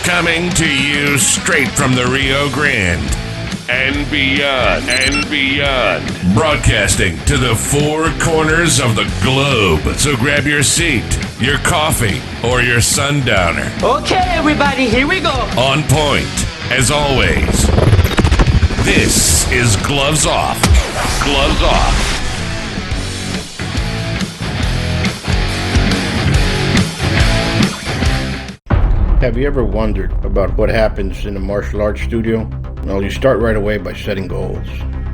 Coming to you straight from the Rio Grande and beyond, broadcasting to the four corners of the globe. So grab your seat, your coffee, or your sundowner. Okay, everybody, here we go. On point, as always. This is Gloves Off. Gloves Off. Have you ever wondered about what happens in a martial arts studio? Well, you start right away by setting goals,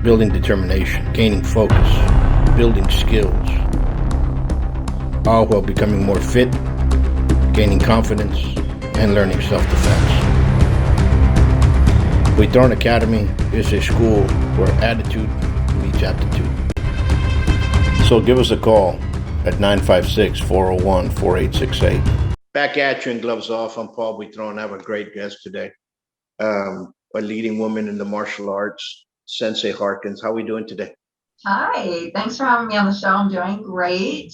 building determination, gaining focus, building skills, all while becoming more fit, gaining confidence, and learning self-defense. Huiton Academy is a school where attitude meets aptitude. So give us a call at 956-401-4868. Back at you in Gloves Off. I'm Paul Huiton. I have a great guest today. A leading woman in the martial arts, Sensei Harkin. How are we doing today? Hi, thanks for having me on the show. I'm doing great.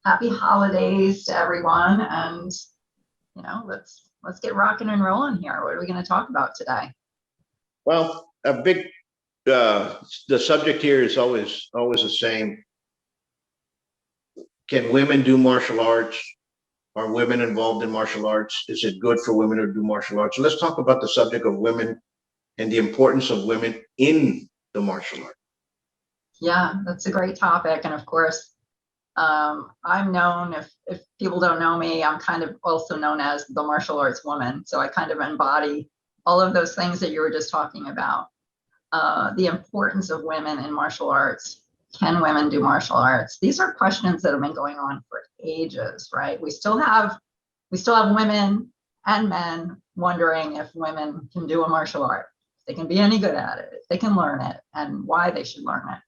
Happy holidays to everyone. And, let's get rocking and rolling here. What are we going to talk about today? Well, the subject here is always the same. Can women do martial arts? Are women involved in martial arts? Is it good for women to do martial arts? So let's talk about the subject of women and the importance of women in the martial arts. Yeah, that's a great topic. And of course, I'm known, if people don't know me, I'm kind of also known as the martial arts woman. So I kind of embody all of those things that you were just talking about. The importance of women in martial arts. Can women do martial arts? These are questions that have been going on for ages, right? We still have women and men wondering if women can do a martial art, if they can be any good at it, if they can learn it, and why they should learn it.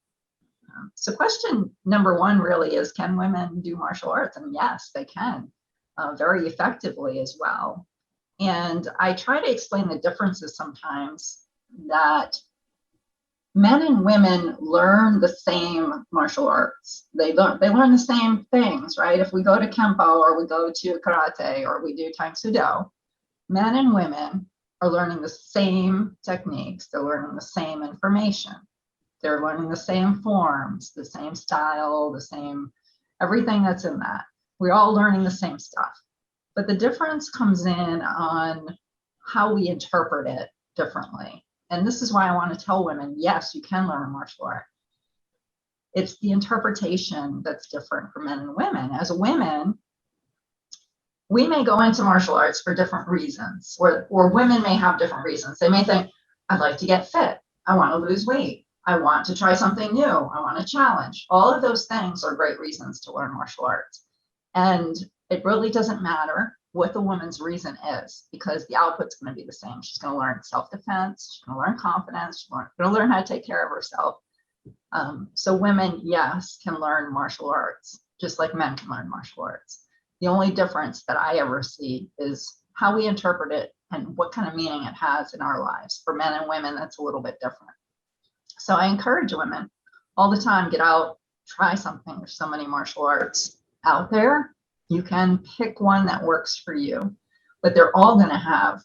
So question number one really is, can women do martial arts? And yes, they can, very effectively as well. And I try to explain the differences sometimes, that men and women learn the same martial arts. They learn the same things, right? If we go to Kempo or we go to Karate or we do Tang-Soo-Do, men and women are learning the same techniques. They're learning the same information. They're learning the same forms, the same style, the same, everything that's in that. We're all learning the same stuff. But the difference comes in on how we interpret it differently. And this is why I want to tell women, yes, you can learn a martial art. It's the interpretation that's different for men and women. As women, we may go into martial arts for different reasons, or women may have different reasons. They may think, I'd like to get fit. I want to lose weight. I want to try something new. I want to challenge. All of those things are great reasons to learn martial arts. And it really doesn't matter what the woman's reason is, because the output's going to be the same. She's going to learn self-defense. She's going to learn confidence. She's going to learn how to take care of herself. So women, yes, can learn martial arts, just like men can learn martial arts. The only difference that I ever see is how we interpret it and what kind of meaning it has in our lives. For men and women, that's a little bit different. So I encourage women all the time, get out, try something. There's so many martial arts out there. You can pick one that works for you, but they're all going to have,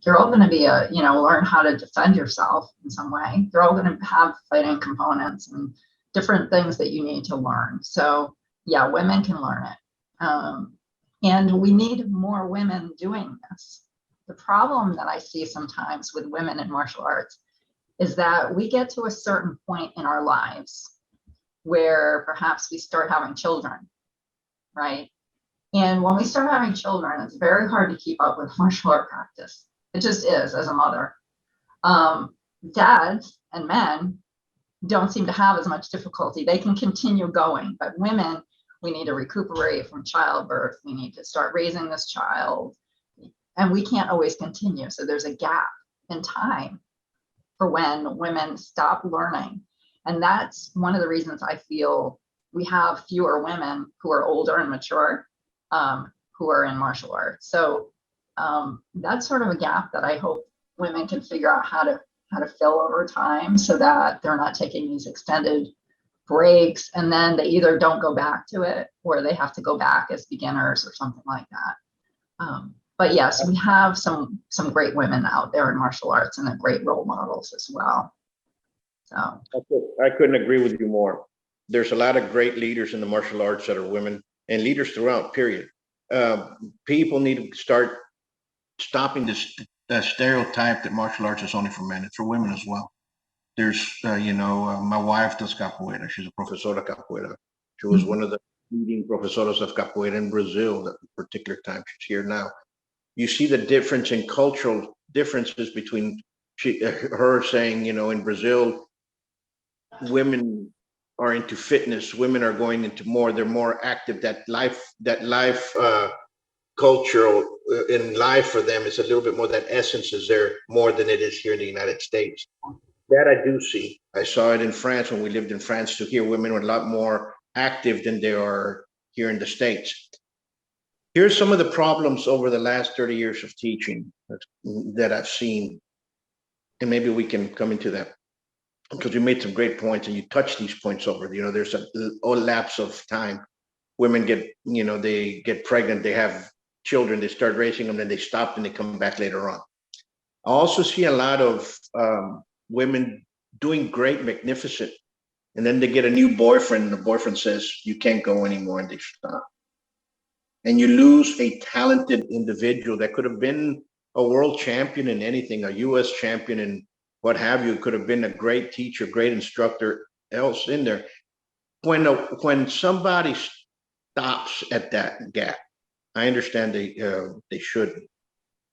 they're all going to be learn how to defend yourself in some way. They're all going to have fighting components and different things that you need to learn. So yeah, women can learn it. And we need more women doing this. The problem that I see sometimes with women in martial arts is that we get to a certain point in our lives where perhaps we start having children. Right? And when we start having children, it's very hard to keep up with martial art practice. It just is, as a mother. Dads and men don't seem to have as much difficulty. They can continue going, but women, we need to recuperate from childbirth. We need to start raising this child, and we can't always continue. So there's a gap in time for when women stop learning. And that's one of the reasons I feel we have fewer women who are older and mature, who are in martial arts. So that's sort of a gap that I hope women can figure out how to fill over time, so that they're not taking these extended breaks and then they either don't go back to it or they have to go back as beginners or something like that. But yes, we have some great women out there in martial arts and great role models as well. So I couldn't agree with you more. There's a lot of great leaders in the martial arts that are women and leaders throughout, period. People need to start stopping this stereotype that martial arts is only for men. It's for women as well. There's, my wife does capoeira. She's a professora capoeira. She was one of the leading professoras of capoeira in Brazil at a particular time. She's here now. You see the difference in cultural differences between her saying, in Brazil, women are into fitness. Women are going into more. They're more active. That life cultural in life for them is a little bit more. That essence is there more than it is here in the United States. That I do see. I saw it in France when we lived in France to hear women were a lot more active than they are here in the States. Here's some of the problems over the last 30 years of teaching that I've seen. And maybe we can come into that because you made some great points and you touched these points over. There's a lapse of time. Women get, they get pregnant, they have children, they start raising them, then they stop and they come back later on. I also see a lot of women doing great, magnificent, and then they get a new boyfriend and the boyfriend says, you can't go anymore, and they stop. And you lose a talented individual that could have been a world champion in anything, a US champion in what have you, could have been a great teacher, great instructor, else in there. When somebody stops at that gap, I understand they shouldn't,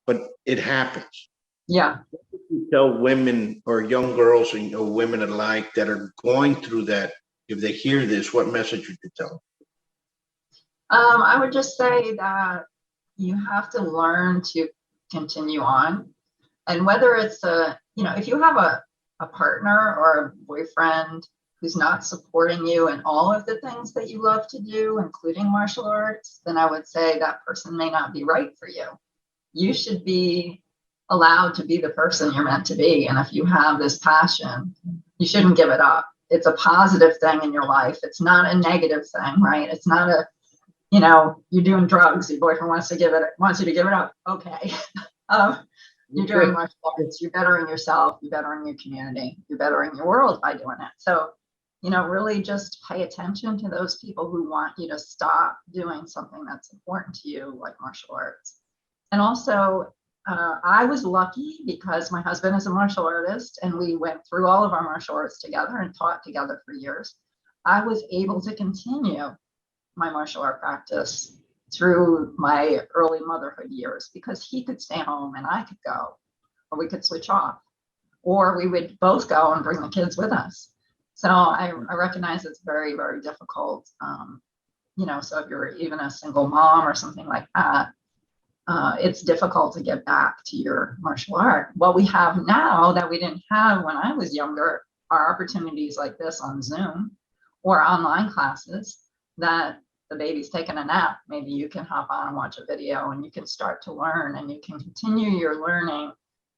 but it happens. yeah. You tell women or young girls or women alike that are going through that, if they hear this, what message would you tell them? I would just say that you have to learn to continue on. And whether it's if you have a partner or a boyfriend who's not supporting you in all of the things that you love to do, including martial arts, then I would say that person may not be right for you. You should be allowed to be the person you're meant to be. And if you have this passion, you shouldn't give it up. It's a positive thing in your life. It's not a negative thing, right? It's not you're doing drugs, your boyfriend wants you to give it up. Okay. You're doing martial arts, you're bettering yourself, you're bettering your community, you're bettering your world by doing it. So, really just pay attention to those people who want you to stop doing something that's important to you, like martial arts. And also, I was lucky because my husband is a martial artist and we went through all of our martial arts together and taught together for years. I was able to continue my martial art practice through my early motherhood years because he could stay home and I could go, or we could switch off, or we would both go and bring the kids with us. So I recognize it's very, very difficult. So if you're even a single mom or something like that, it's difficult to get back to your martial art. What we have now that we didn't have when I was younger are opportunities like this on Zoom or online classes that the baby's taking a nap. Maybe you can hop on and watch a video and you can start to learn and you can continue your learning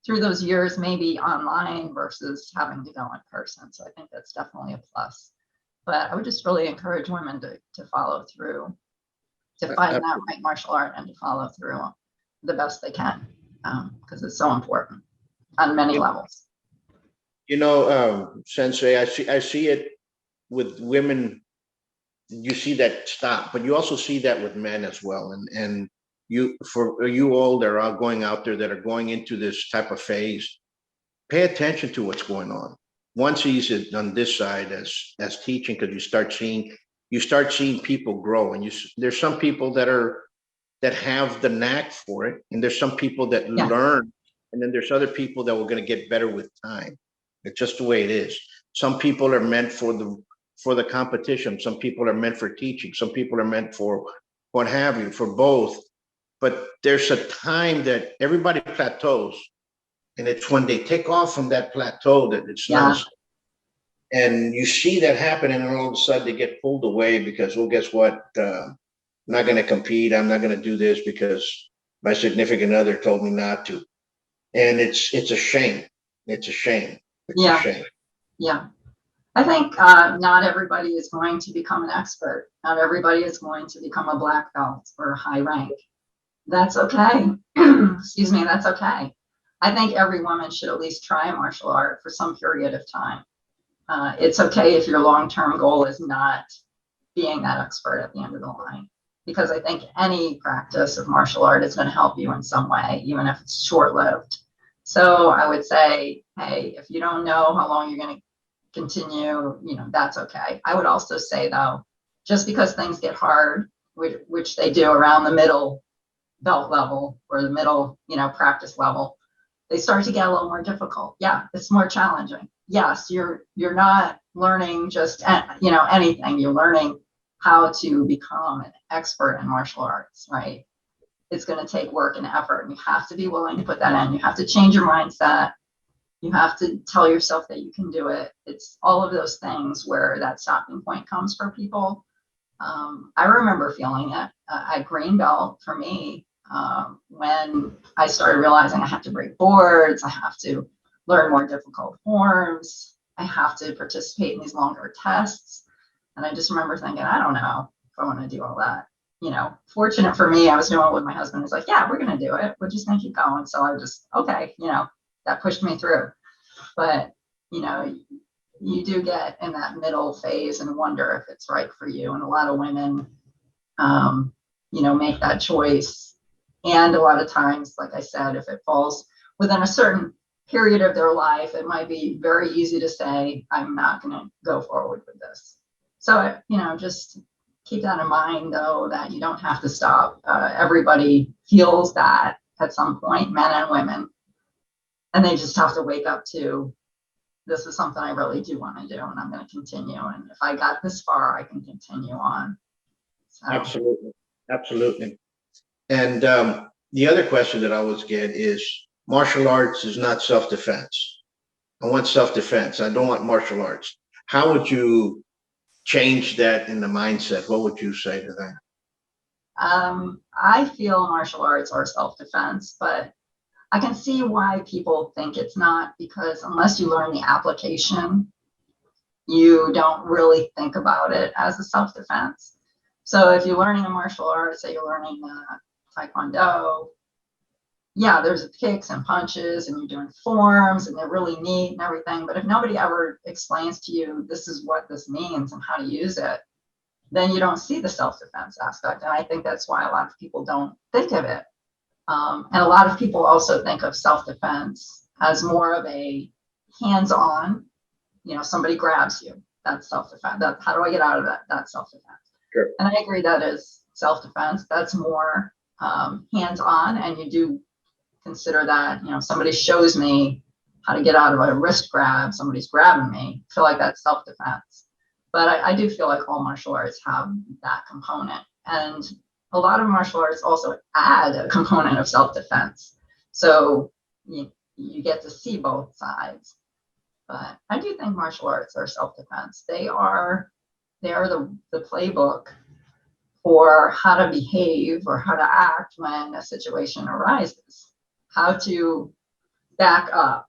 through those years, maybe online versus having to go in person. So I think that's definitely a plus. But I would just really encourage women to follow through, to find that right martial art and to follow through the best they can, because it's so important on many levels. Sensei, I see it with women. You see that stop, but you also see that with men as well. And for you all that are going out there that are going into this type of phase, pay attention to what's going on. One sees it on this side as teaching, because you start seeing people grow, and there's some people that have the knack for it, and there's some people that learn, and then there's other people that are going to get better with time. It's just the way it is. Some people are meant for the competition. Some people are meant for teaching. Some people are meant for what have you, for both. But there's a time that everybody plateaus, and it's when they take off from that plateau that it's not. And you see that happen, and all of a sudden they get pulled away because, well, guess what? I'm not going to compete. I'm not going to do this because my significant other told me not to. And it's a shame. It's a shame. It's a shame. Yeah. I think not everybody is going to become an expert. Not everybody is going to become a black belt or a high rank. That's okay. Excuse me, that's okay. I think every woman should at least try martial art for some period of time. It's okay if your long-term goal is not being that expert at the end of the line, because I think any practice of martial art is going to help you in some way, even if it's short-lived. So I would say, hey, if you don't know how long you're going to continue, that's okay. I would also say, though, just because things get hard, which they do around the middle belt level or the middle, practice level, they start to get a little more difficult. Yeah, it's more challenging. Yes, you're not learning just anything. You're learning how to become an expert in martial arts, right? It's going to take work and effort, and you have to be willing to put that in. You have to change your mindset. You have to tell yourself that you can do it. It's all of those things where that stopping point comes for people. I remember feeling it at green belt for me, when I started realizing I have to break boards, I have to learn more difficult forms, I have to participate in these longer tests. And I just remember thinking, I don't know if I want to do all that. Fortunate for me, I was doing it with my husband. He's like, yeah, we're going to do it. We're just going to keep going. So I just, okay, that pushed me through. But, you do get in that middle phase and wonder if it's right for you. And a lot of women, make that choice. And a lot of times, like I said, if it falls within a certain period of their life, it might be very easy to say, I'm not going to go forward with this. So, just keep that in mind, though, that you don't have to stop. Everybody feels that at some point, men and women, and they just have to wake up to, this is something I really do want to do, and I'm going to continue. And if I got this far, I can continue on. So. Absolutely. And the other question that I always get is, martial arts is not self-defense. I want self-defense. I don't want martial arts. How would you change that in the mindset? What would you say to that? I feel martial arts are self-defense, but I can see why people think it's not, because unless you learn the application, you don't really think about it as a self-defense. So if you're learning a martial art, say you're learning Taekwondo, yeah, there's kicks and punches and you're doing forms and they're really neat and everything. But if nobody ever explains to you, this is what this means and how to use it, then you don't see the self-defense aspect. And I think that's why a lot of people don't think of it. And a lot of people also think of self-defense as more of a hands-on, somebody grabs you, that's self-defense. How do I get out of that? That's self-defense. Sure. And I agree that is self-defense. That's more hands-on, and you do consider that, somebody shows me how to get out of a wrist grab, somebody's grabbing me, I feel like that's self-defense. But I do feel like all martial arts have that component. And a lot of martial arts also add a component of self-defense. So you get to see both sides. But I do think martial arts are self-defense. They are the playbook for how to behave or how to act when a situation arises, how to back up.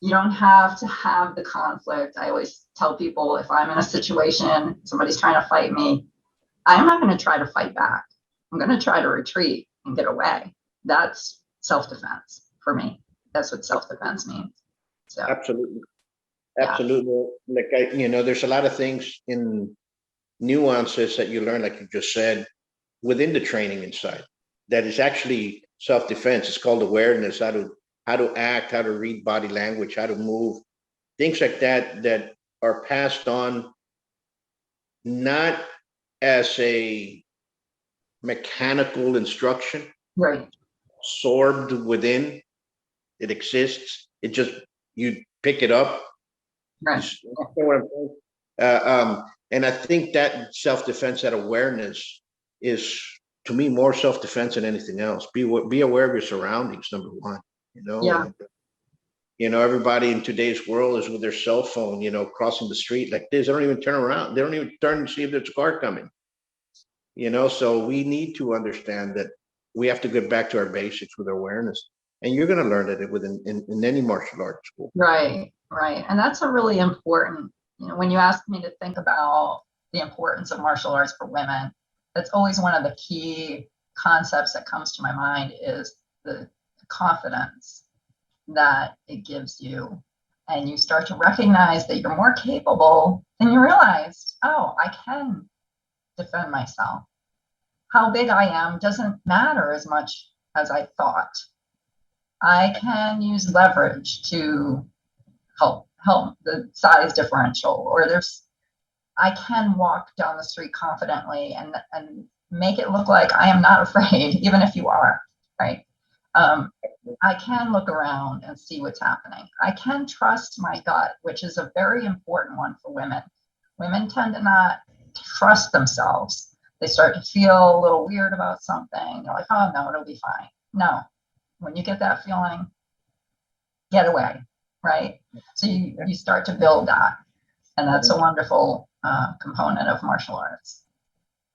You don't have to have the conflict. I always tell people, if I'm in a situation, somebody's trying to fight me, I'm not going to try to fight back. I'm going to try to retreat and get away. That's self-defense for me. That's what self-defense means. So, Absolutely. Yeah. Like there's a lot of things in nuances that you learn, like you just said, within the training inside, that is actually self-defense. It's called awareness, how to act, how to read body language, how to move, things like that are passed on, not as a mechanical instruction, right. absorbed within. It exists. It just, you pick it up. Right. You know what I'm saying? And I think that self-defense, that awareness, is to me more self-defense than anything else. Be aware of your surroundings, number one. Yeah. Everybody in today's world is with their cell phone, crossing the street like this. They don't even turn around. They don't even turn to see if there's a car coming. So we need to understand that we have to get back to our basics with awareness. And you're going to learn it in any martial arts school. Right. And that's a really important, when you ask me to think about the importance of martial arts for women, that's always one of the key concepts that comes to my mind is the confidence that it gives you. And you start to recognize that you're more capable than you realized. Oh, I can defend myself. How big I am doesn't matter as much as I thought. I can use leverage to help the size differential, or I can walk down the street confidently and make it look like I am not afraid, even if you are, right? I can look around and see what's happening. I can trust my gut, which is a very important one for women. Women tend to not trust themselves. They start to feel a little weird about something. They're like, oh, no, it'll be fine. No, when you get that feeling, get away, right? So you start to build that. And that's a wonderful component of martial arts.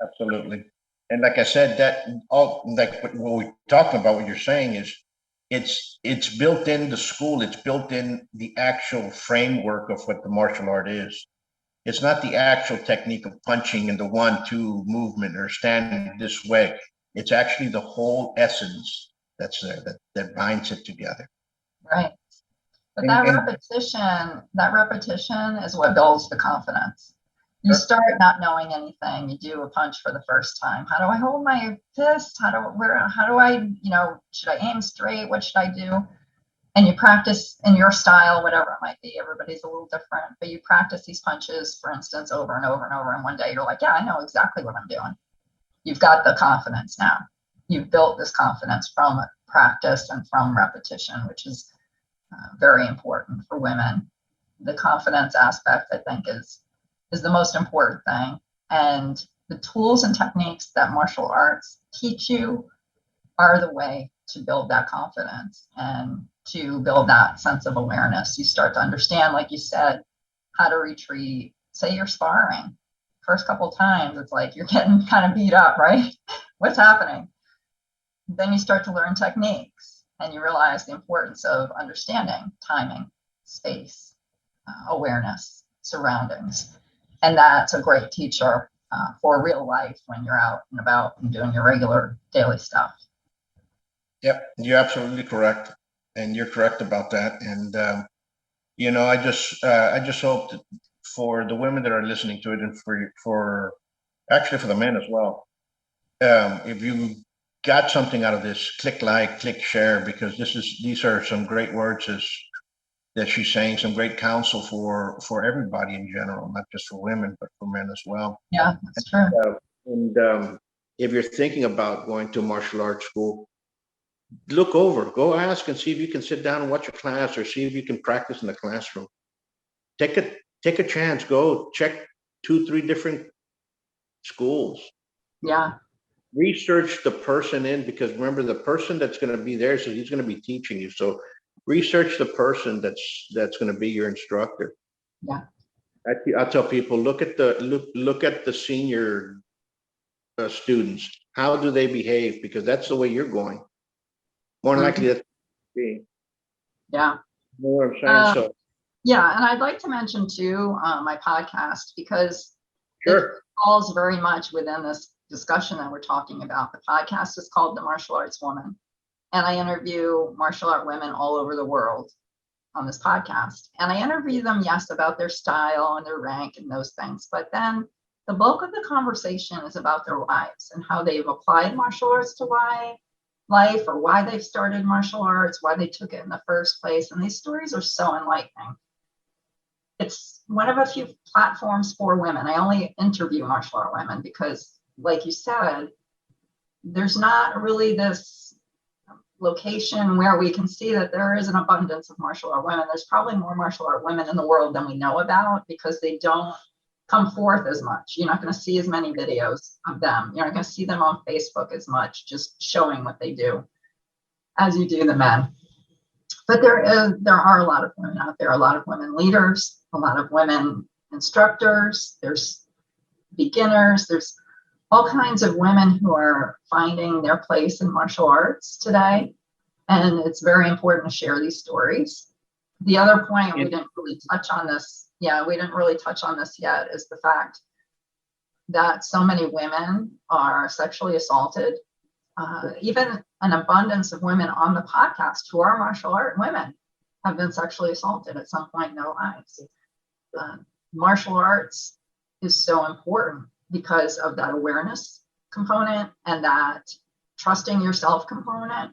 Absolutely. And like I said, that all like what we're talking about, what you're saying is it's built in the school, it's built in the actual framework of what the martial art is. It's not the actual technique of punching and the 1-2 movement or standing this way. It's actually the whole essence that's there that binds it together. Right. But that repetition is what builds the confidence. You start not knowing anything. You do a punch for the first time. How do I hold my fist? How do I, should I aim straight? What should I do? And you practice in your style, whatever it might be. Everybody's a little different, but you practice these punches, for instance, over and over and over. And one day you're like, yeah, I know exactly what I'm doing. You've got the confidence now. You've built this confidence from practice and from repetition, which is very important for women. The confidence aspect, I think, is the most important thing. And the tools and techniques that martial arts teach you are the way to build that confidence and to build that sense of awareness. You start to understand, like you said, how to retreat. Say you're sparring. First couple of times, it's like you're getting kind of beat up, right? What's happening? Then you start to learn techniques and you realize the importance of understanding timing, space, awareness, surroundings. And that's a great teacher for real life when you're out and about and doing your regular daily stuff. Yep, you're absolutely correct, and you're correct about that. And I just hope that for the women that are listening to it, and for actually for the men as well, if you got something out of this, click like, click share, because these are some great words that she's saying, some great counsel for everybody in general, not just for women, but for men as well. Yeah, that's true. And if you're thinking about going to martial arts school, go ask and see if you can sit down and watch a class, or see if you can practice in the classroom. Take a chance, go check 2-3 different schools. Yeah. Research the person because remember, the person that's going to be there, so he's going to be teaching you. So research the person that's going to be your instructor. Yeah. I tell people, look at the senior students. How do they behave? Because that's the way you're going. More than likely, that's being. Yeah. You know what I'm saying? So. Yeah, and I'd like to mention too my podcast, because it falls very much within this discussion that we're talking about. The podcast is called The Martial Arts Woman, and I interview martial art women all over the world on this podcast. And I interview them, yes, about their style and their rank and those things, but then the bulk of the conversation is about their lives and how they've applied martial arts to life, or why they've started martial arts, why they took it in the first place. And these stories are so enlightening. It's one of a few platforms for women. I only interview martial art women because, like you said, there's not really this location where we can see that there is an abundance of martial art women. There's probably more martial art women in the world than we know about, because they don't come forth as much. You're not going to see as many videos of them. You're not going to see them on Facebook as much, just showing what they do, as you do the men. But there are a lot of women out there, a lot of women leaders, a lot of women instructors, there's beginners, there's all kinds of women who are finding their place in martial arts today. And it's very important to share these stories. The other point, we didn't really touch on this. Yeah, we didn't really touch on this yet, is the fact that so many women are sexually assaulted even an abundance of women on the podcast who are martial art women have been sexually assaulted at some point in their lives. Martial arts is so important because of that awareness component and that trusting yourself component.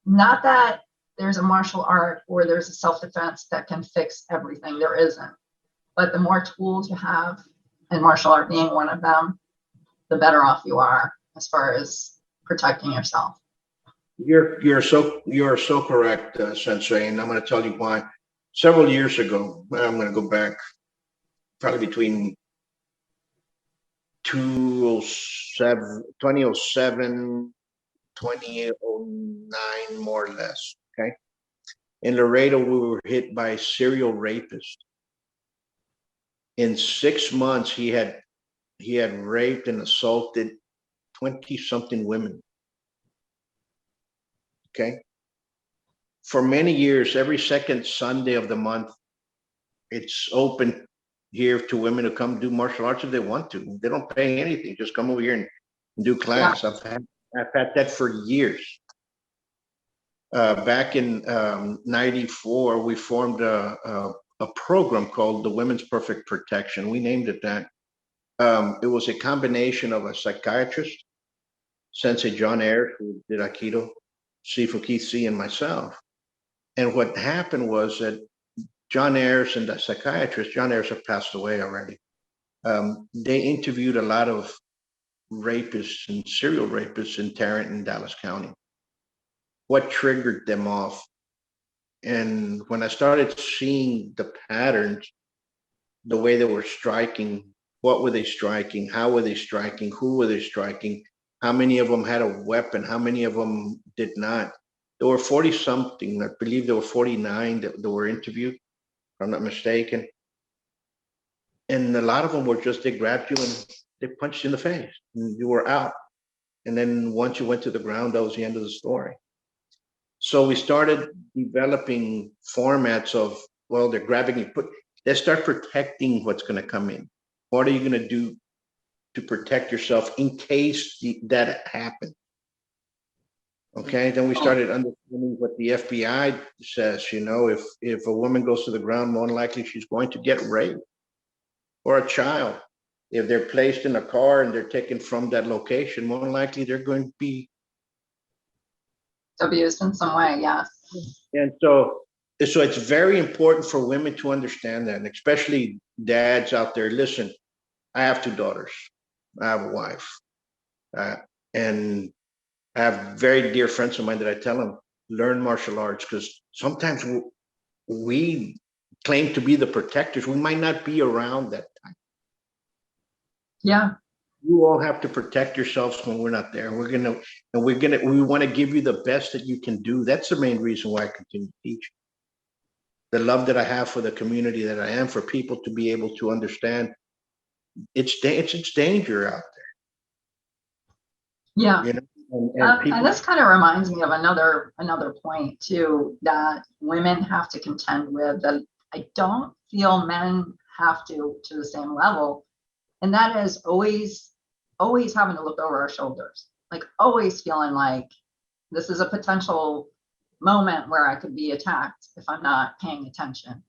Not that there's a martial art or there's a self-defense that can fix everything. There isn't. But the more tools you have, and martial art being one of them, the better off you are as far as protecting yourself. You're so correct, Sensei, and I'm going to tell you why. Several years ago, I'm going to go back probably between 2007, 2009, more or less. Okay, in Laredo, we were hit by a serial rapist. In 6 months, he had raped and assaulted 20-something women. Okay. For many years, every second Sunday of the month, it's open here to women to come do martial arts if they want to. They don't pay anything. Just come over here and do class. Yeah. I've had that for years. Back in '94, we formed a program called the Women's Perfect Protection. We named it that. It was a combination of a psychiatrist, Sensei John Ayers, who did Aikido, Sifu Keith C, and myself. And what happened was that John Ayers and the psychiatrist, John Ayers have passed away already. They interviewed a lot of rapists and serial rapists in Tarrant and Dallas County. What triggered them off? And when I started seeing the patterns, the way they were striking, what were they striking? How were they striking? Who were they striking? How many of them had a weapon? How many of them did not? There were 40-something, I believe there were 49 that were interviewed, if I'm not mistaken. And a lot of them were just, they grabbed you and they punched you in the face and you were out. And then once you went to the ground, that was the end of the story. So we started developing formats of, well, they're grabbing you, let's start protecting what's going to come in. What are you going to do to protect yourself in case that happens? Okay, then we started understanding what the FBI says. You know, if a woman goes to the ground, more than likely she's going to get raped, or a child. If they're placed in a car and they're taken from that location, more than likely they're going to be abused in some way, yes. And so it's very important for women to understand that, and especially dads out there. Listen, I have 2 daughters. I have a wife. And I have very dear friends of mine that I tell them, learn martial arts, because sometimes we claim to be the protectors. We might not be around that time. Yeah. You all have to protect yourselves when we're not there. We want to give you the best that you can do. That's the main reason why I continue to teach. The love that I have for the community that I am, for people to be able to understand it's danger out there. Yeah. You know? And this kind of reminds me of another point too, that women have to contend with, that I don't feel men have to the same level. And that is always having to look over our shoulders, like always feeling like this is a potential moment where I could be attacked if I'm not paying attention.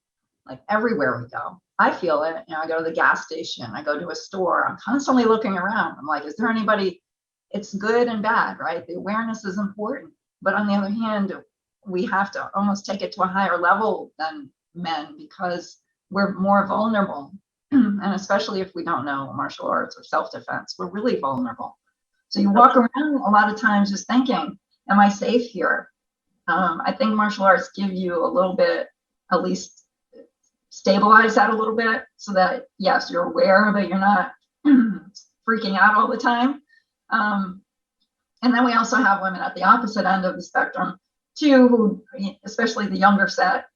Like everywhere we go, I feel it. You know, I go to the gas station, I go to a store, I'm constantly looking around. I'm like, is there anybody? It's good and bad, right? The awareness is important. But on the other hand, we have to almost take it to a higher level than men because we're more vulnerable. And especially if we don't know martial arts or self-defense, we're really vulnerable. So you walk around a lot of times just thinking, am I safe here? I think martial arts give you a little bit, at least stabilize that a little bit so that, yes, you're aware, but you're not freaking out all the time. And then we also have women at the opposite end of the spectrum too, who, especially the younger set,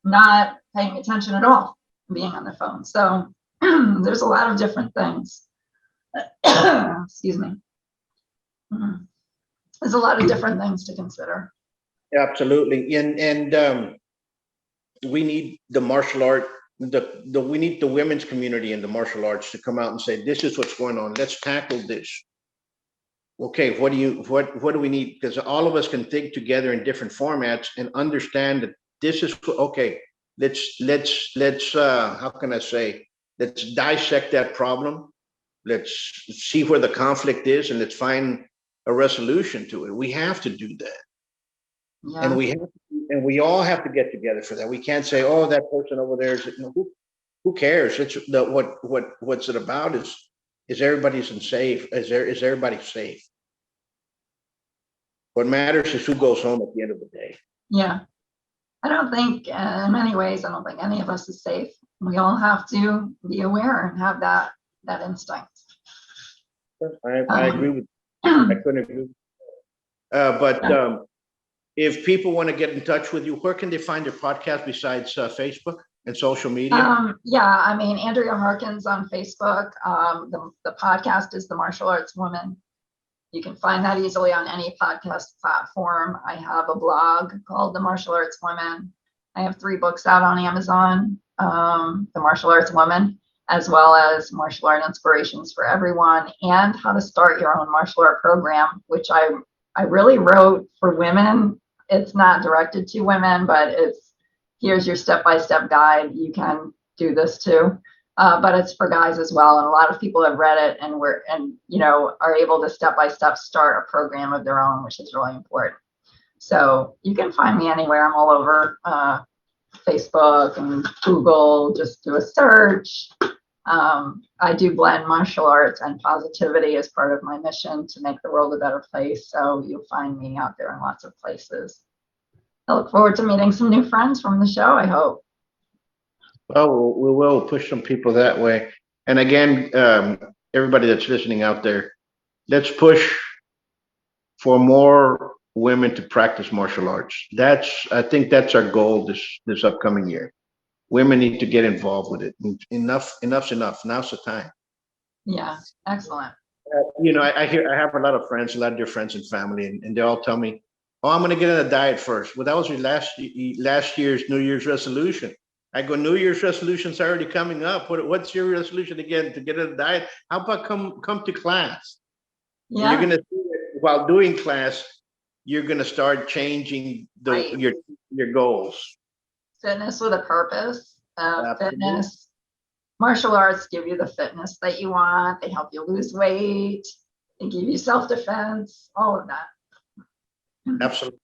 not paying attention at all, being on their phone. So there's a lot of different things. Excuse me. There's a lot of different things to consider. Absolutely. And we need the martial art, we need the women's community in the martial arts to come out and say, this is what's going on. Let's tackle this. okay, what do we need? Because all of us can think together in different formats and understand that this is okay. Let's how can I say? Let's dissect that problem. Let's see where the conflict is, and let's find a resolution to it. We have to do that, and we all have to get together for that. We can't say, oh, that person over there is, who cares? It's what's it about is everybody's safe. Is everybody safe? What matters is who goes home at the end of the day. Yeah. I don't think, in many ways, I don't think any of us is safe. We all have to be aware and have that instinct. I agree with you. I couldn't agree. But if people want to get in touch with you, where can they find your podcast besides Facebook and social media? I mean, Andrea Harkin's on Facebook. The podcast is The Martial Arts Woman. You can find that easily on any podcast platform. I have a blog called The Martial Arts Woman. I have 3 books out on Amazon, The Martial Arts Woman, as well as Martial Art Inspirations for Everyone, and How to Start Your Own Martial Art Program, which I really wrote for women. It's not directed to women, but here's your step-by-step guide. You can do this too. But it's for guys as well, and a lot of people have read it and are able to step-by-step start a program of their own, which is really important. So you can find me anywhere. I'm all over Facebook and Google. Just do a search. I do blend martial arts and positivity as part of my mission to make the world a better place. So you'll find me out there in lots of places. I look forward to meeting some new friends from the show, I hope. Well, we will push some people that way. And again, everybody that's listening out there, let's push for more women to practice martial arts. I think that's our goal this upcoming year. Women need to get involved with it. Enough's enough. Now's the time. Yeah, excellent. I have a lot of friends, a lot of dear friends and family, and they all tell me, "Oh, I'm going to get on a diet first." Well, that was your last year's New Year's resolution. I go, New Year's resolutions are already coming up. What's your resolution again? To get on a diet? How about come to class? Yeah. You're going to while doing class, you're going to start changing your goals. Fitness with a purpose. Fitness. Martial arts give you the fitness that you want. They help you lose weight. They give you self-defense. All of that. Absolutely.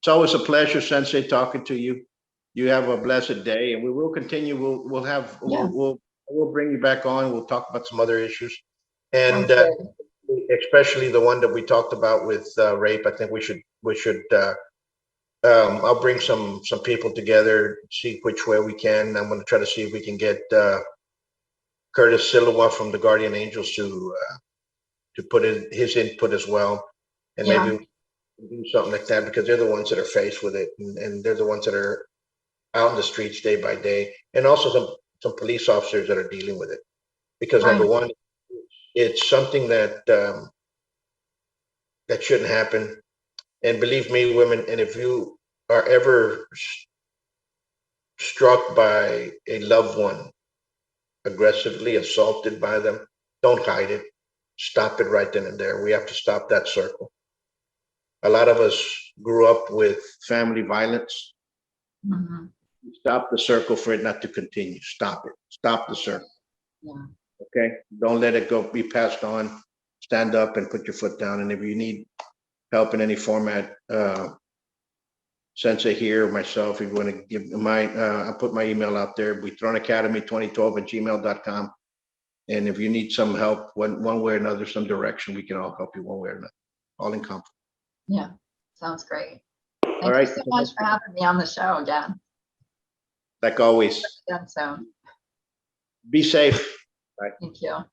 It's always a pleasure, Sensei, talking to you. You have a blessed day, and we will continue. We'll bring you back on. We'll talk about some other issues, and especially the one that we talked about with rape. I think we should. I'll bring some people together, see which way we can. I'm going to try to see if we can get Curtis Silva from the Guardian Angels to put in his input as well, and maybe do something like that, because they're the ones that are faced with it, and they're the ones that are out in the streets day by day, and also some police officers that are dealing with it. Because number one, it's something that that shouldn't happen. And believe me, women, and if you are ever struck by a loved one, aggressively assaulted by them, don't hide it. Stop it right then and there. We have to stop that circle. A lot of us grew up with family violence. Mm-hmm. Stop the circle for it not to continue. Stop it. Stop the circle. Yeah. Okay? Don't let it go be passed on. Stand up and put your foot down. And if you need help in any format, Sensei here, myself, if you want to give I'll put my email out there, BeThrownAcademy2012@gmail.com. And if you need some help one way or another, some direction, we can all help you one way or another. All in comfort. Yeah, sounds great. Thank you so much for having me on the show again. Like always. Again soon. Be safe. Bye. Thank you.